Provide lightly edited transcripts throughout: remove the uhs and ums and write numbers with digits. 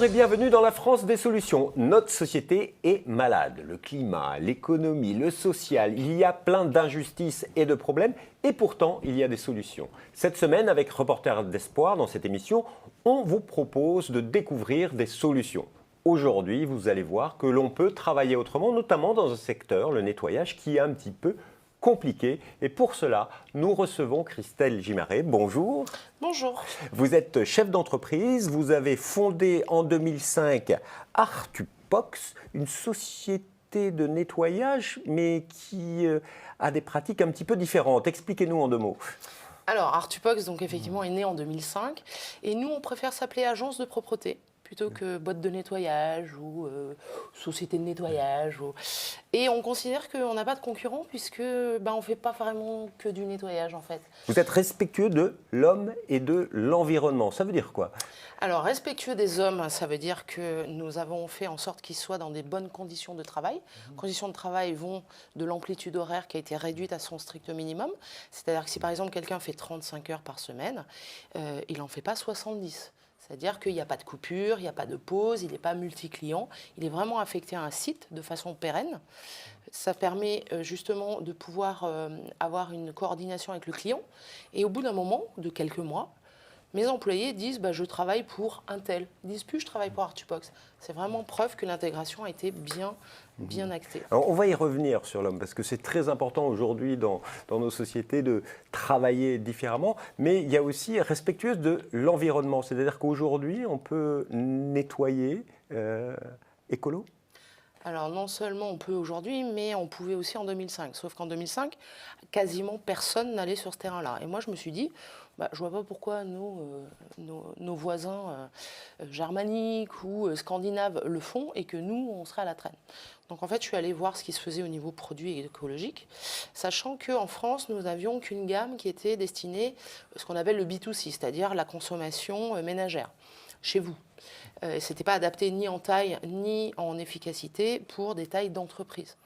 et bienvenue dans la France des solutions. Notre société est malade. Le climat, l'économie, le social, il y a plein d'injustices et de problèmes et pourtant il y a des solutions. Cette semaine, avec Reporters d'Espoir, dans cette émission, on vous propose de découvrir des solutions. Aujourd'hui, vous allez voir que l'on peut travailler autrement, notamment dans un secteur, le nettoyage, qui est un petit peu compliqué. Et pour cela, nous recevons Christelle Gimaret. Bonjour. Bonjour. Vous êtes chef d'entreprise. Vous avez fondé en 2005 Artupox, une société de nettoyage, mais qui a des pratiques un petit peu différentes. Expliquez-nous en deux mots. Alors, Artupox, donc effectivement, est né en 2005. Et nous, on préfère s'appeler agence de propreté plutôt que boîte de nettoyage ou société de nettoyage. Et on considère qu'on n'a pas de concurrent puisque on ne fait pas vraiment que du nettoyage en fait. Vous êtes respectueux de l'homme et de l'environnement. Ça veut dire quoi ? Alors, respectueux des hommes, ça veut dire que nous avons fait en sorte qu'ils soient dans des bonnes conditions de travail. Conditions de travail vont de l'amplitude horaire qui a été réduite à son strict minimum. C'est-à-dire que si par exemple quelqu'un fait 35 heures par semaine, il n'en fait pas 70. C'est-à-dire qu'il n'y a pas de coupure, il n'y a pas de pause, il n'est pas multi-client. Il est vraiment affecté à un site de façon pérenne. Ça permet justement de pouvoir avoir une coordination avec le client. Et au bout d'un moment, de quelques mois, mes employés disent je travaille pour un tel. Ils disent plus je travaille pour Artupox. C'est vraiment preuve que l'intégration a été bien actée. Alors, on va y revenir sur l'homme parce que c'est très important aujourd'hui dans nos sociétés de travailler différemment. Mais il y a aussi respectueuse de l'environnement. C'est-à-dire qu'aujourd'hui, on peut nettoyer écolo. Alors non seulement on peut aujourd'hui, mais on pouvait aussi en 2005. Sauf qu'en 2005, quasiment personne n'allait sur ce terrain-là. Et moi je me suis dit, je ne vois pas pourquoi nos voisins germaniques ou scandinaves le font et que nous, on serait à la traîne. Donc en fait, je suis allée voir ce qui se faisait au niveau produits écologiques, sachant qu'en France, nous n'avions qu'une gamme qui était destinée à ce qu'on appelle le B2C, c'est-à-dire la consommation ménagère, chez vous. Ce n'était pas adapté ni en taille ni en efficacité pour des tailles d'entreprise.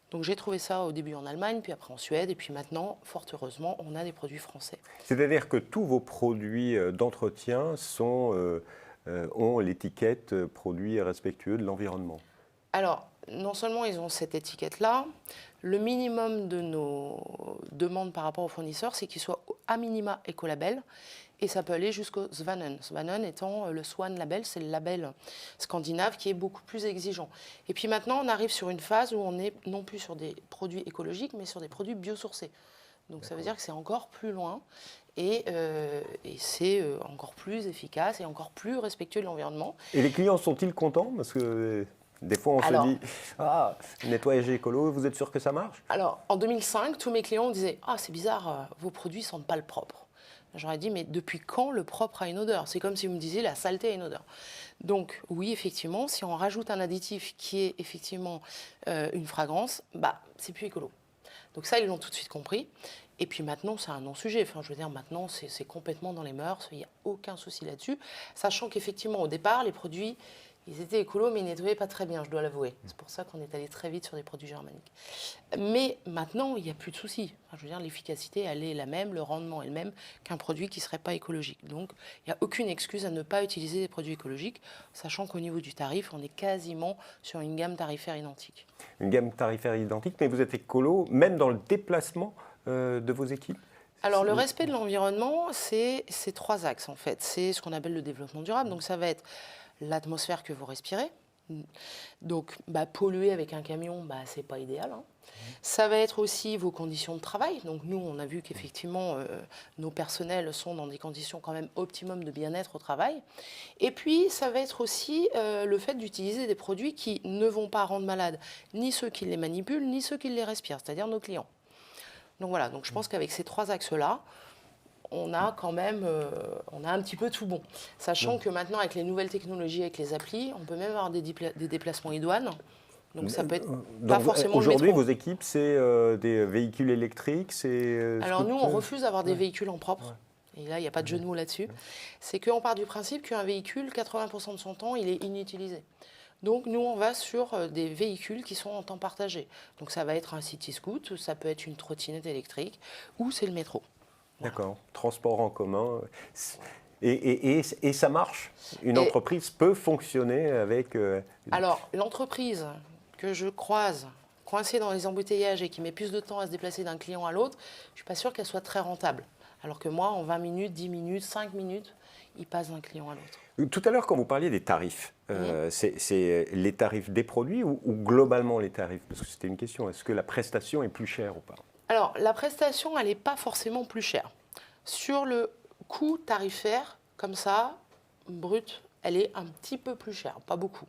Donc j'ai trouvé ça au début en Allemagne, puis après en Suède, et puis maintenant, fort heureusement, on a des produits français. C'est-à-dire que tous vos produits d'entretien ont l'étiquette produits respectueux de l'environnement. Alors, non seulement ils ont cette étiquette-là, le minimum de nos demandes par rapport aux fournisseurs, c'est qu'ils soient à minima écolabel, et ça peut aller jusqu'au Svanen. Svanen étant le Swan Label, c'est le label scandinave qui est beaucoup plus exigeant. Et puis maintenant, on arrive sur une phase où on est non plus sur des produits écologiques, mais sur des produits biosourcés. Donc ça veut dire que c'est encore plus loin et c'est encore plus efficace et encore plus respectueux de l'environnement. Et les clients sont-ils contents ? Parce que des fois, on se dit « nettoyage écolo, vous êtes sûr que ça marche ?» Alors, en 2005, tous mes clients disaient « c'est bizarre, vos produits ne sentent pas le propre ». J'aurais dit, mais depuis quand le propre a une odeur ? C'est comme si vous me disiez la saleté a une odeur. Donc oui, effectivement, si on rajoute un additif qui est effectivement une fragrance, c'est plus écolo. Donc ça, ils l'ont tout de suite compris. Et puis maintenant, c'est un non-sujet. Enfin, je veux dire, maintenant, c'est complètement dans les mœurs. Il n'y a aucun souci là-dessus. Sachant qu'effectivement, au départ, les produits, ils étaient écolos, mais ils nettoyaient pas très bien, je dois l'avouer. C'est pour ça qu'on est allé très vite sur des produits germaniques. Mais maintenant, il n'y a plus de souci. Enfin, je veux dire, l'efficacité, elle est la même, le rendement est le même qu'un produit qui ne serait pas écologique. Donc, il n'y a aucune excuse à ne pas utiliser des produits écologiques, sachant qu'au niveau du tarif, on est quasiment sur une gamme tarifaire identique. Une gamme tarifaire identique, mais vous êtes écolo, même dans le déplacement de vos équipes ? Alors, le respect de l'environnement, c'est trois axes, en fait. C'est ce qu'on appelle le développement durable. Donc, ça va être l'atmosphère que vous respirez. Donc, polluer avec un camion, c'est pas idéal. Ça va être aussi vos conditions de travail. Donc, nous, on a vu qu'effectivement, nos personnels sont dans des conditions quand même optimum de bien-être au travail. Et puis, ça va être aussi le fait d'utiliser des produits qui ne vont pas rendre malades ni ceux qui les manipulent, ni ceux qui les respirent, c'est-à-dire nos clients. Donc, voilà. Donc, je pense qu'avec ces trois axes-là, on a quand même on a un petit peu tout bon. Sachant que maintenant, avec les nouvelles technologies, avec les applis, on peut même avoir des déplacements idoines. Donc ça peut être pas forcément le métro. Aujourd'hui, vos équipes, c'est des véhicules électriques, Alors nous, on refuse d'avoir des véhicules en propre. Et là, il n'y a pas de jeu de mots là-dessus. C'est qu'on part du principe qu'un véhicule, 80% de son temps, il est inutilisé. Donc nous, on va sur des véhicules qui sont en temps partagé. Donc ça va être un city scoot, ça peut être une trottinette électrique, ou c'est le métro. D'accord. Transport en commun. Et ça marche. Une entreprise peut fonctionner avec... Alors, l'entreprise que je croise coincée dans les embouteillages et qui met plus de temps à se déplacer d'un client à l'autre, je ne suis pas sûre qu'elle soit très rentable. Alors que moi, en 20 minutes, 10 minutes, 5 minutes, il passe d'un client à l'autre. Tout à l'heure, quand vous parliez des tarifs, c'est les tarifs des produits ou globalement les tarifs? Parce que c'était une question. Est-ce que la prestation est plus chère ou pas? Alors, la prestation, elle n'est pas forcément plus chère. Sur le coût tarifaire, comme ça, brut, elle est un petit peu plus chère, pas beaucoup,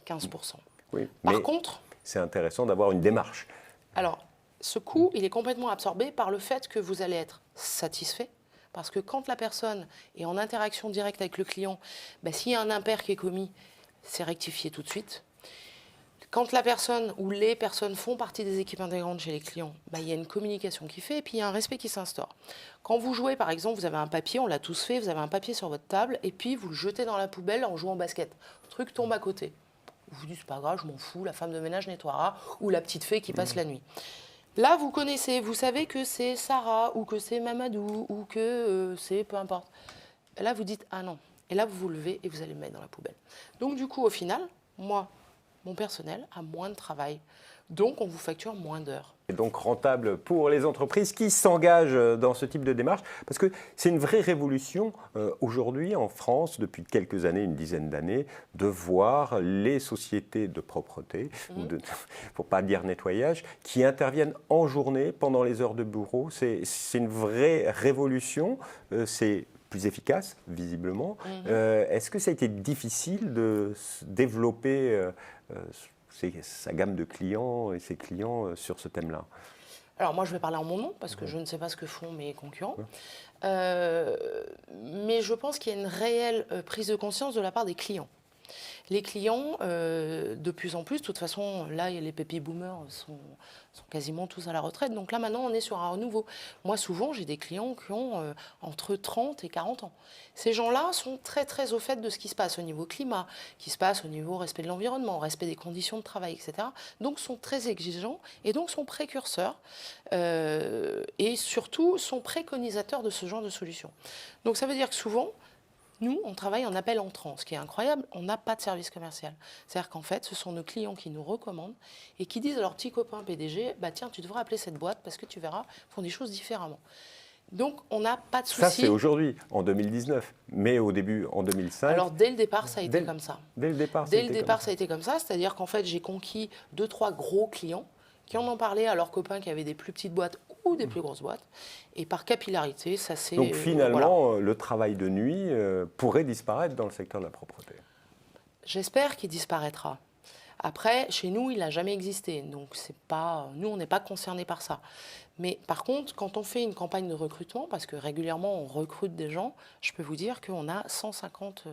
15%. Oui, Par contre, c'est intéressant d'avoir une démarche. Alors, ce coût, il est complètement absorbé par le fait que vous allez être satisfait. Parce que quand la personne est en interaction directe avec le client, s'il y a un impair qui est commis, c'est rectifié tout de suite. Quand la personne ou les personnes font partie des équipes intégrantes chez les clients, il y a une communication qui fait et puis il y a un respect qui s'instaure. Quand vous jouez, par exemple, vous avez un papier, on l'a tous fait, vous avez un papier sur votre table et puis vous le jetez dans la poubelle en jouant au basket. Le truc tombe à côté. Vous vous dites, c'est pas grave, je m'en fous, la femme de ménage nettoiera ou la petite fée qui passe la nuit. Là, vous connaissez, vous savez que c'est Sarah ou que c'est Mamadou ou que c'est peu importe. Là, vous dites, ah non. Et là, vous vous levez et vous allez le mettre dans la poubelle. Donc, du coup, au final, moi, mon personnel a moins de travail. Donc, on vous facture moins d'heures. Et donc rentable pour les entreprises qui s'engagent dans ce type de démarche, parce que c'est une vraie révolution aujourd'hui en France, depuis quelques années, une dizaine d'années, de voir les sociétés de propreté, pour pas dire nettoyage, qui interviennent en journée pendant les heures de bureau. C'est une vraie révolution, c'est plus efficace, visiblement. Est-ce que ça a été difficile de développer sa gamme de clients et ses clients sur ce thème-là? Alors moi, je vais parler en mon nom, parce que je ne sais pas ce que font mes concurrents. Mais je pense qu'il y a une réelle prise de conscience de la part des clients. Les clients, de plus en plus, de toute façon, là, les baby boomers sont quasiment tous à la retraite. Donc là, maintenant, on est sur un renouveau. Moi, souvent, j'ai des clients qui ont entre 30 et 40 ans. Ces gens-là sont très, très au fait de ce qui se passe au niveau climat, qui se passe au niveau respect de l'environnement, respect des conditions de travail, etc. Donc, sont très exigeants et donc sont précurseurs et surtout sont préconisateurs de ce genre de solutions. Donc, ça veut dire que souvent, nous, on travaille en appel entrant. Ce qui est incroyable, on n'a pas de service commercial. C'est-à-dire qu'en fait, ce sont nos clients qui nous recommandent et qui disent à leur petit copain PDG, tiens, tu devrais appeler cette boîte parce que tu verras, ils font des choses différemment. Donc, on n'a pas de souci. Ça, c'est aujourd'hui, en 2019. Mais au début, en 2005... Alors, dès le départ, ça a été comme ça. Dès le départ, ça a été comme ça. C'est-à-dire qu'en fait, j'ai conquis 2-3 gros clients qui en ont parlé à leurs copains qui avaient des plus petites boîtes ou des plus grosses boîtes. Et par capillarité, ça s'est... Donc finalement, le travail de nuit pourrait disparaître dans le secteur de la propreté. J'espère qu'il disparaîtra. Après, chez nous, il n'a jamais existé. Donc, nous, on n'est pas concernés par ça. Mais par contre, quand on fait une campagne de recrutement, parce que régulièrement, on recrute des gens, je peux vous dire qu'on a 150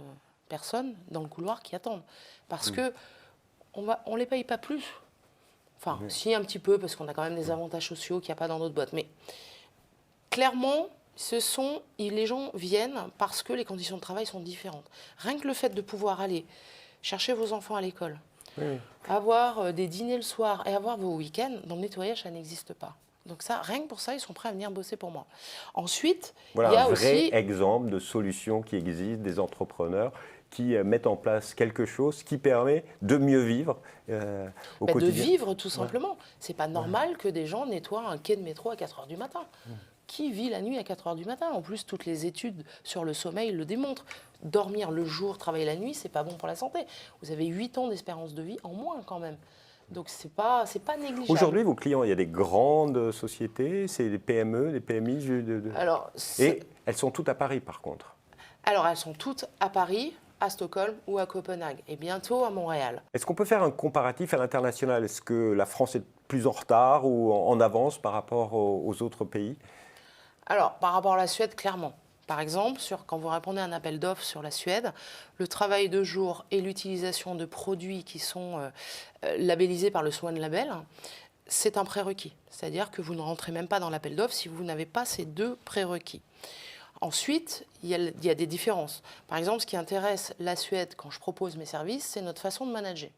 personnes dans le couloir qui attendent. Parce qu'on ne les paye pas plus. Enfin, si, un petit peu, parce qu'on a quand même des avantages sociaux qu'il n'y a pas dans d'autres boîtes. Mais clairement, les gens viennent parce que les conditions de travail sont différentes. Rien que le fait de pouvoir aller chercher vos enfants à l'école, avoir des dîners le soir et avoir vos week-ends, dans le nettoyage, ça n'existe pas. Donc ça, rien que pour ça, ils sont prêts à venir bosser pour moi. Ensuite, voilà il y a un vrai aussi... exemple de solutions qui existent, des entrepreneurs qui mettent en place quelque chose qui permet de mieux vivre au quotidien. De vivre, tout simplement. C'est pas normal que des gens nettoient un quai de métro à 4 h du matin. Qui vit la nuit à 4 h du matin? En plus, toutes les études sur le sommeil le démontrent. Dormir le jour, travailler la nuit, c'est pas bon pour la santé. Vous avez 8 ans d'espérance de vie en moins quand même. Donc c'est pas négligeable. Aujourd'hui, vos clients, il y a des grandes sociétés, c'est des PME, des PMI. Et elles sont toutes à Paris par contre. Alors elles sont toutes à Paris, à Stockholm ou à Copenhague et bientôt à Montréal. Est-ce qu'on peut faire un comparatif à l'international? Est-ce que la France est plus en retard ou en avance par rapport aux autres pays? Alors, par rapport à la Suède, clairement. Par exemple, quand vous répondez à un appel d'offres sur la Suède, le travail de jour et l'utilisation de produits qui sont labellisés par le Swan Label, c'est un prérequis. C'est-à-dire que vous ne rentrez même pas dans l'appel d'offres si vous n'avez pas ces 2 prérequis. Ensuite, il y a des différences. Par exemple, ce qui intéresse la Suède quand je propose mes services, c'est notre façon de manager.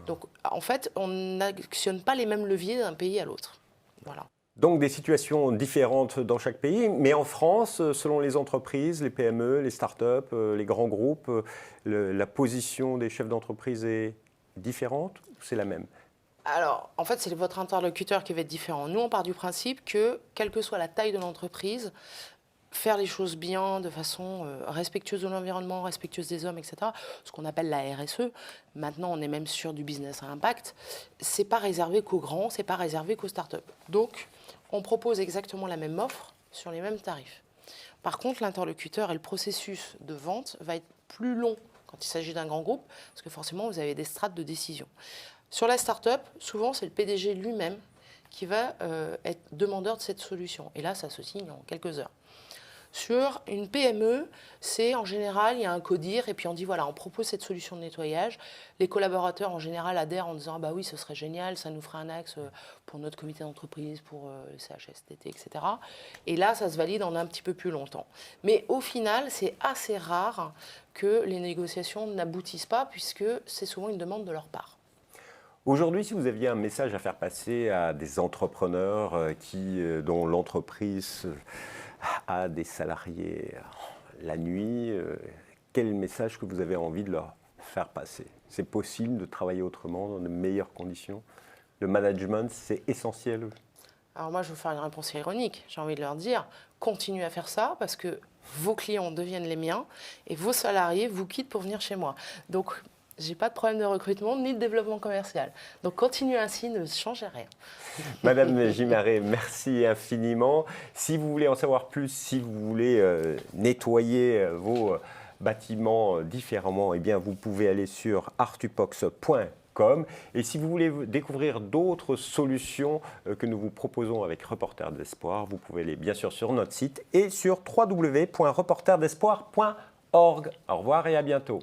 Donc, en fait, on n'actionne pas les mêmes leviers d'un pays à l'autre. Voilà. Donc des situations différentes dans chaque pays, mais en France, selon les entreprises, les PME, les startups, les grands groupes, la position des chefs d'entreprise est différente ou c'est la même? Alors, en fait, c'est votre interlocuteur qui va être différent. Nous, on part du principe que, quelle que soit la taille de l'entreprise, faire les choses bien, de façon respectueuse de l'environnement, respectueuse des hommes, etc., ce qu'on appelle la RSE, maintenant on est même sur du business à impact, c'est pas réservé qu'aux grands, c'est pas réservé qu'aux startups. Donc, on propose exactement la même offre sur les mêmes tarifs. Par contre, l'interlocuteur et le processus de vente va être plus long quand il s'agit d'un grand groupe, parce que forcément, vous avez des strates de décision. Sur la start-up, souvent, c'est le PDG lui-même qui va être demandeur de cette solution. Et là, ça se signe en quelques heures. Sur une PME, c'est en général, il y a un CODIR et puis on dit voilà, on propose cette solution de nettoyage. Les collaborateurs en général adhèrent en disant bah oui, ce serait génial, ça nous ferait un axe pour notre comité d'entreprise, pour le CHSCT, etc. Et là, ça se valide en un petit peu plus longtemps. Mais au final, c'est assez rare que les négociations n'aboutissent pas puisque c'est souvent une demande de leur part. Aujourd'hui, si vous aviez un message à faire passer à des entrepreneurs dont l'entreprise a des salariés la nuit, quel message que vous avez envie de leur faire passer? C'est possible de travailler autrement, dans de meilleures conditions? Le management, c'est essentiel? Alors moi, je vais vous faire une réponse ironique. J'ai envie de leur dire, continuez à faire ça parce que vos clients deviennent les miens et vos salariés vous quittent pour venir chez moi. Donc, je n'ai pas de problème de recrutement ni de développement commercial. Donc, continuez ainsi, ne changez rien. Madame Gimarret, merci infiniment. Si vous voulez en savoir plus, si vous voulez nettoyer vos bâtiments différemment, eh bien, vous pouvez aller sur artupox.com. Et si vous voulez découvrir d'autres solutions que nous vous proposons avec Reporters d'Espoir, vous pouvez aller bien sûr sur notre site et sur www.reportersdespoir.org. Au revoir et à bientôt.